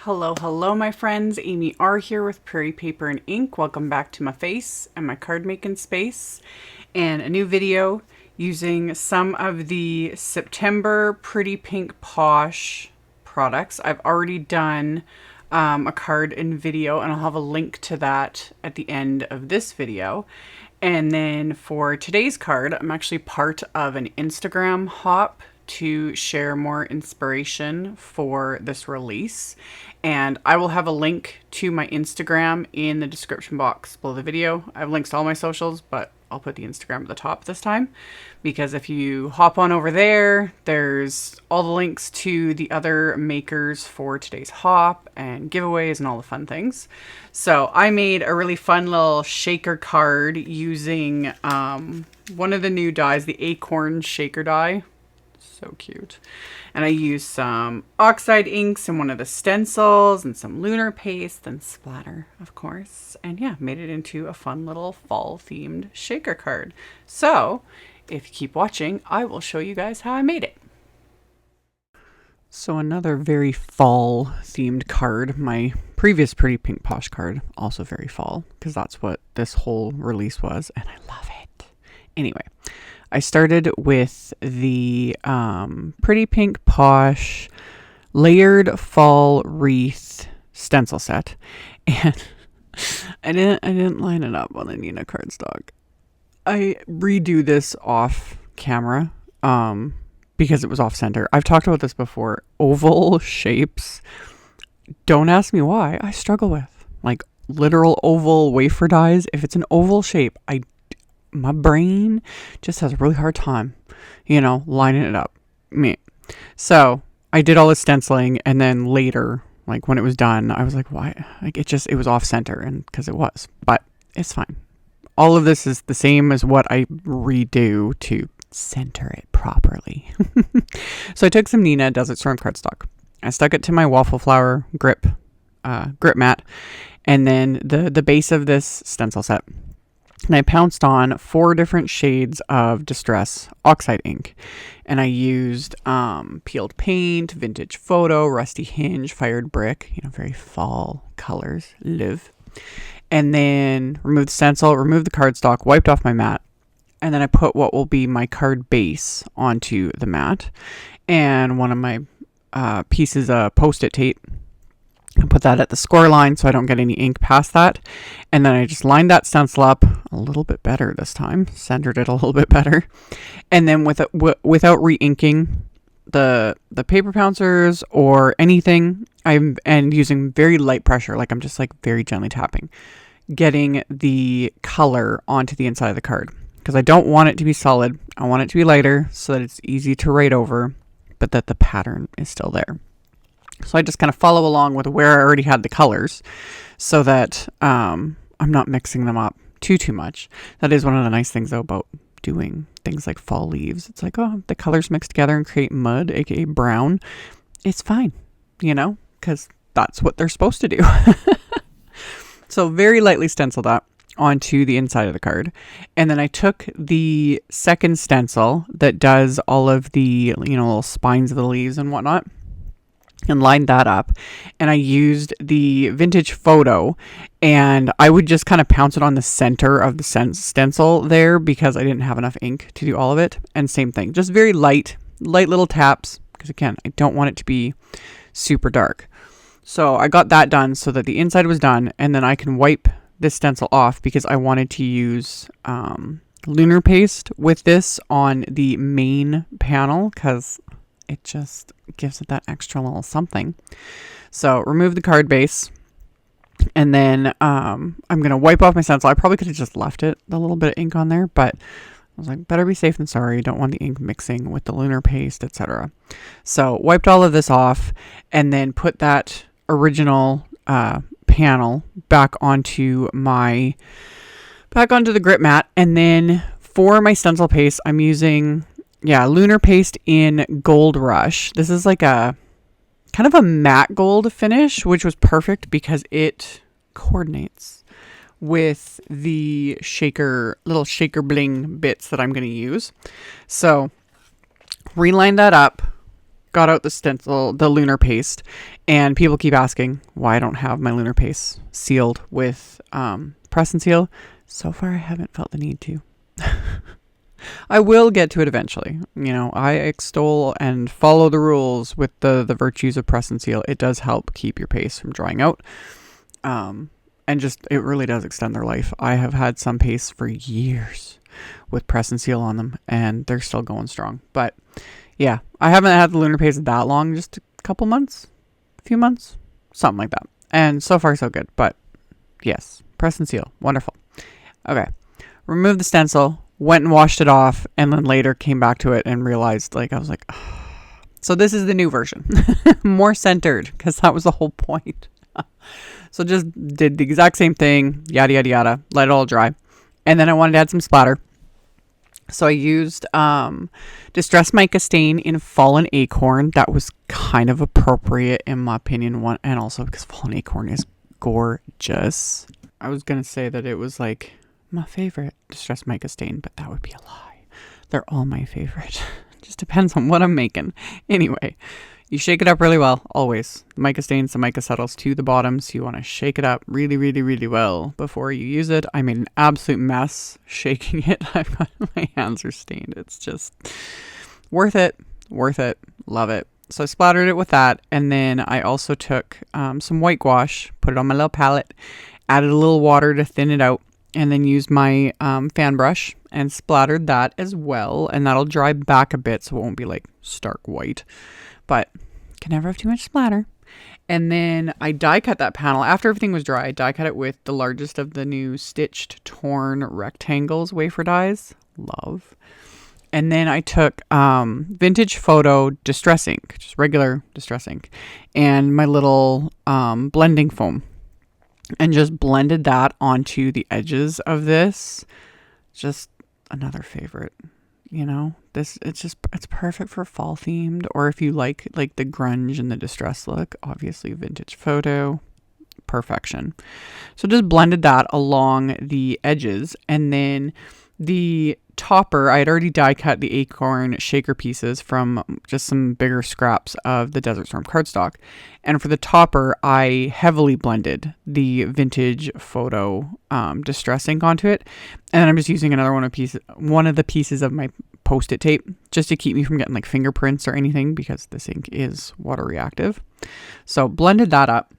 Hello, my friends. AmyR here with Prairie Paper and Ink. Welcome back to my face and my card making space and a new video using some of the September Pretty Pink Posh products. I've already done a card in video, and I'll have a link to that at the end of this video. And then for today's card, I'm actually part of an Instagram hop to share more inspiration for this release. And I will have a link to my Instagram in the description box below the video. I have links to all my socials, but I'll put the Instagram at the top this time, because if you hop on over there, there's all the links to the other makers for today's hop and giveaways and all the fun things. So I made a really fun little shaker card using one of the new dies, the Acorn shaker die. So cute. And I used some Oxide inks and one of the Stencils and some lunar paste and splatter, of course. And yeah, made it into a fun little fall themed shaker card. So if you keep watching, I will show you guys how I made it. So another very fall themed card. My previous Pretty Pink Posh card, also very fall, because that's what this whole release was. And I love it. Anyway, I started with the Pretty Pink Posh Layered Fall Wreath stencil set, and I didn't line it up on the Neenah cardstock. I redo this off camera because it was off center. I've talked about this before. Oval shapes, don't ask me why, I struggle with. Like literal oval wafer dies. If it's an oval shape, my brain just has a really hard time, lining it up. So I did all the stenciling, and then later, like when it was done, I was like, why? Like it was off center, and because it was, but it's fine. All of this is the same as what I redo to center it properly. So I took some Neenah Desert Storm cardstock. I stuck it to my Waffle Flower grip mat, and then the base of this stencil set. And I pounced on 4 different shades of Distress Oxide ink. And I used peeled paint, vintage photo, rusty hinge, fired brick, very fall colors, live. And then removed the stencil, removed the cardstock, wiped off my mat. And then I put what will be my card base onto the mat. And one of my pieces of Post-it tape. I put that at the score line so I don't get any ink past that. And then I just lined that stencil up a little bit better this time. Centered it a little bit better. And then without re-inking the paper pouncers or anything, and using very light pressure, like I'm just like very gently tapping, getting the color onto the inside of the card. Because I don't want it to be solid. I want it to be lighter so that it's easy to write over, but that the pattern is still there. So I just kind of follow along with where I already had the colors so that I'm not mixing them up too much. That is one of the nice things, though, about doing things like fall leaves. It's like, oh, the colors mix together and create mud, aka brown. It's fine, because that's what they're supposed to do. So very lightly stenciled that onto the inside of the card. And then I took the second stencil that does all of the, little spines of the leaves and whatnot, and lined that up, and I used the vintage photo, and I would just kind of pounce it on the center of the stencil there because I didn't have enough ink to do all of it. And same thing, just very light little taps, because again, I don't want it to be super dark. So I got that done so that the inside was done, and then I can wipe this stencil off because I wanted to use lunar paste with this on the main panel, because it just gives it that extra little something. So remove the card base, and then I'm going to wipe off my stencil. I probably could have just left it, a little bit of ink on there, but I was like, better be safe than sorry. Don't want the ink mixing with the lunar paste, etc. So wiped all of this off, and then put that original panel back onto the grip mat. And then for my stencil paste, I'm using lunar paste in Gold Rush. This is like a kind of a matte gold finish, which was perfect because it coordinates with the little shaker bling bits that I'm going to use. So reline that up, got out the lunar paste, and people keep asking why I don't have my lunar paste sealed with press and seal. So far, I haven't felt the need to. I will get to it eventually. You know, I extol and follow the rules with the virtues of press and seal. It does help keep your paste from drying out. And just, it really does extend their life. I have had some pastes for years with press and seal on them, and they're still going strong. But yeah, I haven't had the lunar paste that long, just a couple months, a few months, something like that. And so far, so good. But yes, press and seal, wonderful. Okay, remove the stencil. Went and washed it off, and then later came back to it and realized, like, I was like, oh. So this is the new version. More centered, because that was the whole point. So just did the exact same thing, yada, yada, yada, let it all dry. And then I wanted to add some splatter. So I used Distress Mica Stain in Fallen Acorn. That was kind of appropriate, in my opinion, and also because Fallen Acorn is gorgeous. I was going to say that it was like my favorite Distress Mica Stain, but that would be a lie. They're all my favorite. Just depends on what I'm making. Anyway, you shake it up really well, always. The mica stains, the mica settles to the bottom, so you want to shake it up really, really, really well before you use it. I made an absolute mess shaking it. My hands are stained. It's just worth it, love it. So I splattered it with that, and then I also took some white gouache, put it on my little palette, added a little water to thin it out, and then used my fan brush and splattered that as well. And that'll dry back a bit so it won't be like stark white. But can never have too much splatter. And then I die cut that panel. After everything was dry, I die cut it with the largest of the new Stitched Torn Rectangles wafer dies. Love. And then I took Vintage Photo Distress Ink, just regular Distress Ink, and my little blending foam. And just blended that onto the edges of this. Just another favorite, you know. It's perfect for fall themed, or if you like the grunge and the distress look, obviously Vintage Photo, perfection. So just blended that along the edges, and then the topper, I had already die cut the acorn shaker pieces from just some bigger scraps of the Desert Storm cardstock. And for the topper, I heavily blended the Vintage Photo Distress Ink onto it. And then I'm just using one of the pieces of my Post-it tape just to keep me from getting like fingerprints or anything, because this ink is water reactive. So blended that up.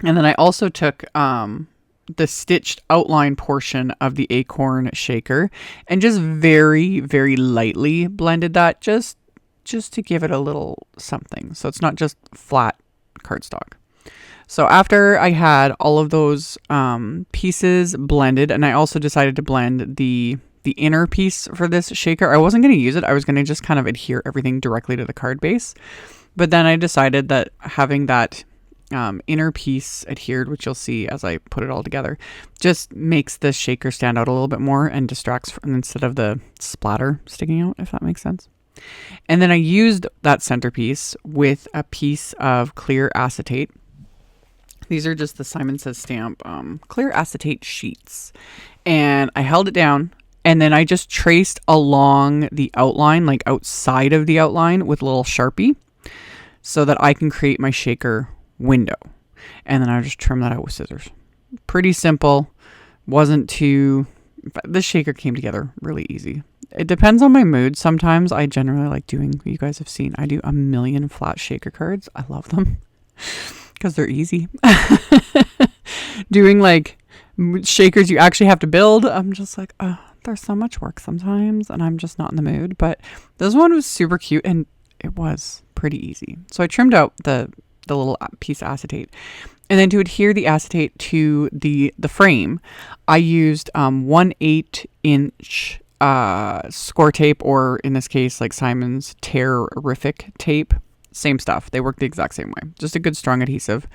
And then I also took the stitched outline portion of the acorn shaker and just very, very lightly blended that just to give it a little something. So it's not just flat cardstock. So after I had all of those pieces blended, and I also decided to blend the inner piece for this shaker. I wasn't going to use it. I was going to just kind of adhere everything directly to the card base. But then I decided that having that inner piece adhered, which you'll see as I put it all together, just makes the shaker stand out a little bit more and distracts from, instead of the splatter sticking out, if that makes sense. And then I used that centerpiece with a piece of clear acetate. These are just the Simon Says stamp clear acetate sheets. And I held it down, and then I just traced along the outline, like outside of the outline, with a little Sharpie so that I can create my shaker window. And then I just trim that out with scissors. Pretty simple. Wasn't too... This shaker came together really easy. It depends on my mood. Sometimes I generally like doing, you guys have seen, I do a million flat shaker cards. I love them because they're easy. Doing like shakers you actually have to build, I'm just like, oh, there's so much work sometimes, and I'm just not in the mood. But this one was super cute, and it was pretty easy. So I trimmed out the little piece of acetate, and then to adhere the acetate to the frame, I used 1/8 inch score tape, or in this case, like Simon's Terrific tape. Same stuff. They work the exact same way. Just a good strong adhesive.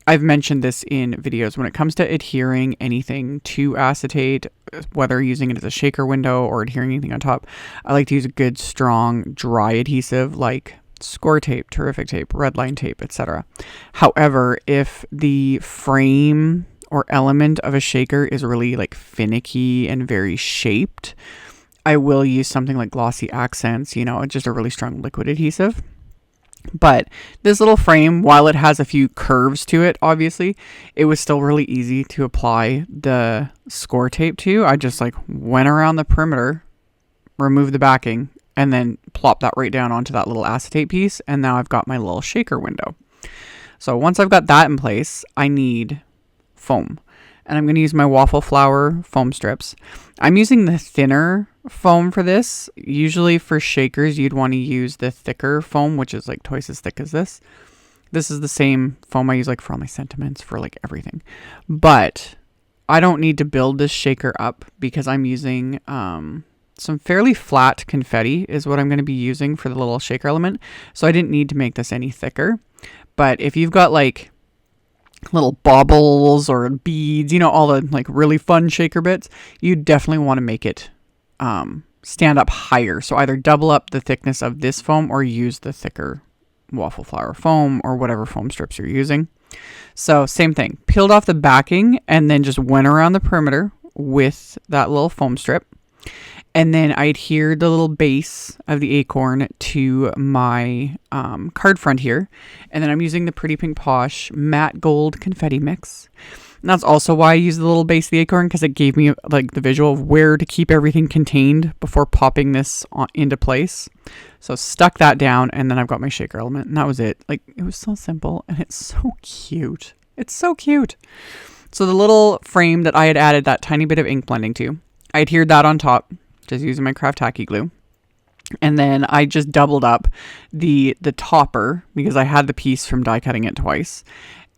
I've mentioned this in videos. When it comes to adhering anything to acetate, whether using it as a shaker window or adhering anything on top, I like to use a good, strong, dry adhesive like score tape, Terrific tape, red line tape, etc. However, if the frame or element of a shaker is really like finicky and very shaped, I will use something like Glossy Accents, you know, just a really strong liquid adhesive. But this little frame, while it has a few curves to it, obviously, it was still really easy to apply the score tape to. I just like went around the perimeter, removed the backing, and then plop that right down onto that little acetate piece. And now I've got my little shaker window. So once I've got that in place, I need foam. And I'm going to use my Waffle Flower foam strips. I'm using the thinner foam for this. Usually for shakers, you'd want to use the thicker foam, which is like twice as thick as this. This is the same foam I use like for all my sentiments, for like everything. But I don't need to build this shaker up because I'm using some fairly flat confetti is what I'm going to be using for the little shaker element. So I didn't need to make this any thicker. But if you've got like little baubles or beads, you know, all the like really fun shaker bits, you definitely want to make it stand up higher. So either double up the thickness of this foam or use the thicker Waffle Flower foam or whatever foam strips you're using. So same thing, peeled off the backing and then just went around the perimeter with that little foam strip. And then I adhered the little base of the acorn to my card front here. And then I'm using the Pretty Pink Posh matte gold confetti mix. And that's also why I used the little base of the acorn, because it gave me like the visual of where to keep everything contained before popping this into place. So stuck that down, and then I've got my shaker element, and that was it. Like, it was so simple, and it's so cute. It's so cute. So the little frame that I had added that tiny bit of ink blending to, I adhered that on top, just using my craft tacky glue. And then I just doubled up the topper because I had the piece from die cutting it twice.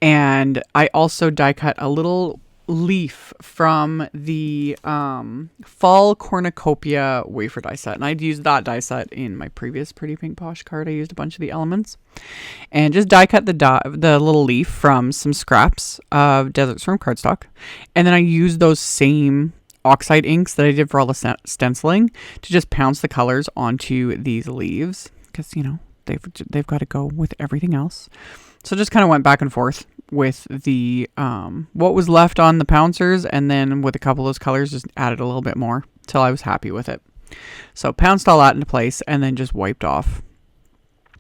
And I also die cut a little leaf from the fall Cornucopia wafer die set. And I'd used that die set in my previous Pretty Pink Posh card. I used a bunch of the elements. And just die cut the little leaf from some scraps of Desert Storm cardstock. And then I used those same Oxide inks that I did for all the stenciling to just pounce the colors onto these leaves, because, you know, they've got to go with everything else. So just kind of went back and forth with the what was left on the Pouncers, and then with a couple of those colors just added a little bit more till I was happy with it. So pounced all that into place and then just wiped off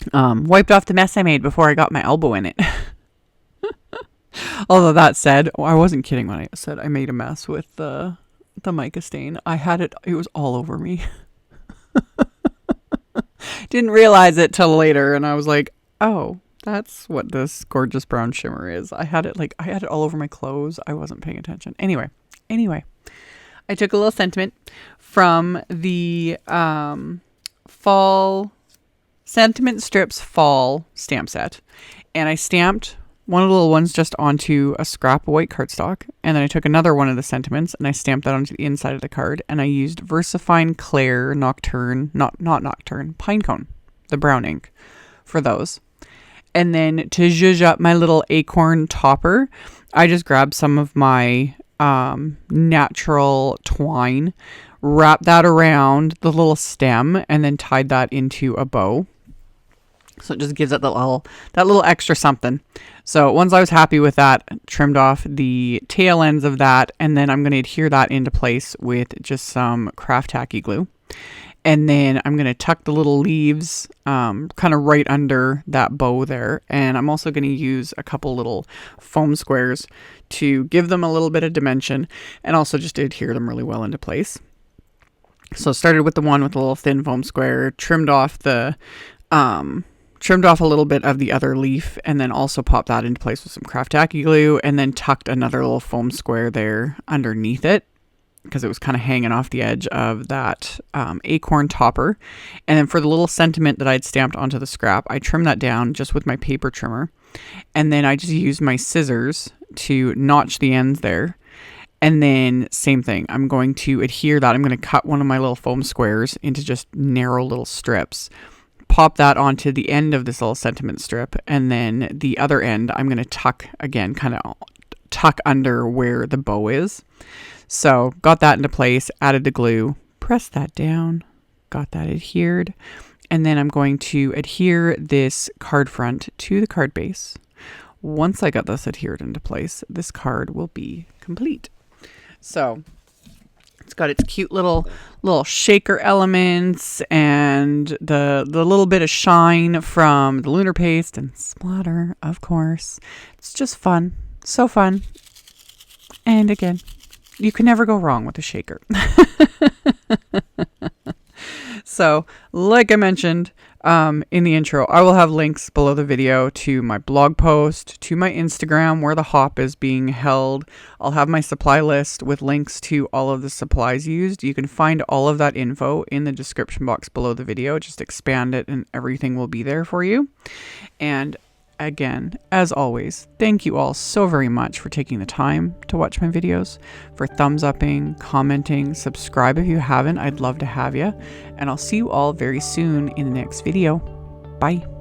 the mess I made before I got my elbow in it. Although that said, I wasn't kidding when I said I made a mess with the mica stain. I had it was all over me. Didn't realize it till later, and I was like, oh, that's what this gorgeous brown shimmer is. I had it all over my clothes. I wasn't paying attention. Anyway, I took a little sentiment from the fall sentiment strips fall stamp set, and I stamped one of the little ones just onto a scrap of white cardstock, and then I took another one of the sentiments and I stamped that onto the inside of the card, and I used VersaFine Claire Nocturne, not Nocturne, Pinecone, the brown ink for those. And then to zhuzh up my little acorn topper, I just grabbed some of my natural twine, wrapped that around the little stem, and then tied that into a bow. So it just gives it that little extra something. So once I was happy with that, trimmed off the tail ends of that, and then I'm going to adhere that into place with just some craft tacky glue. And then I'm going to tuck the little leaves kind of right under that bow there. And I'm also going to use a couple little foam squares to give them a little bit of dimension and also just adhere them really well into place. So started with the one with the little thin foam square, trimmed off a little bit of the other leaf, and then also popped that into place with some craft tacky glue, and then tucked another little foam square there underneath it because it was kind of hanging off the edge of that acorn topper. And then for the little sentiment that I'd stamped onto the scrap, I trimmed that down just with my paper trimmer, and then I just used my scissors to notch the ends there. And then same thing, I'm going to adhere that. I'm going to cut one of my little foam squares into just narrow little strips, pop that onto the end of this little sentiment strip, and then the other end I'm going to tuck again, kind of tuck under where the bow is. So got that into place, added the glue, pressed that down, got that adhered, and then I'm going to adhere this card front to the card base. Once I got this adhered into place, this card will be complete. So It's got its cute little shaker elements and the little bit of shine from the lunar paste and splatter, of course. It's just fun. So fun. And again, you can never go wrong with a shaker. So, like I mentioned in the intro, I will have links below the video to my blog post, to my Instagram where the hop is being held. I'll have my supply list with links to all of the supplies used. You can find all of that info in the description box below the video. Just expand it and everything will be there for you. And again, as always, thank you all so very much for taking the time to watch my videos, for thumbs upping, commenting, subscribe if you haven't. I'd love to have you. And I'll see you all very soon in the next video. Bye.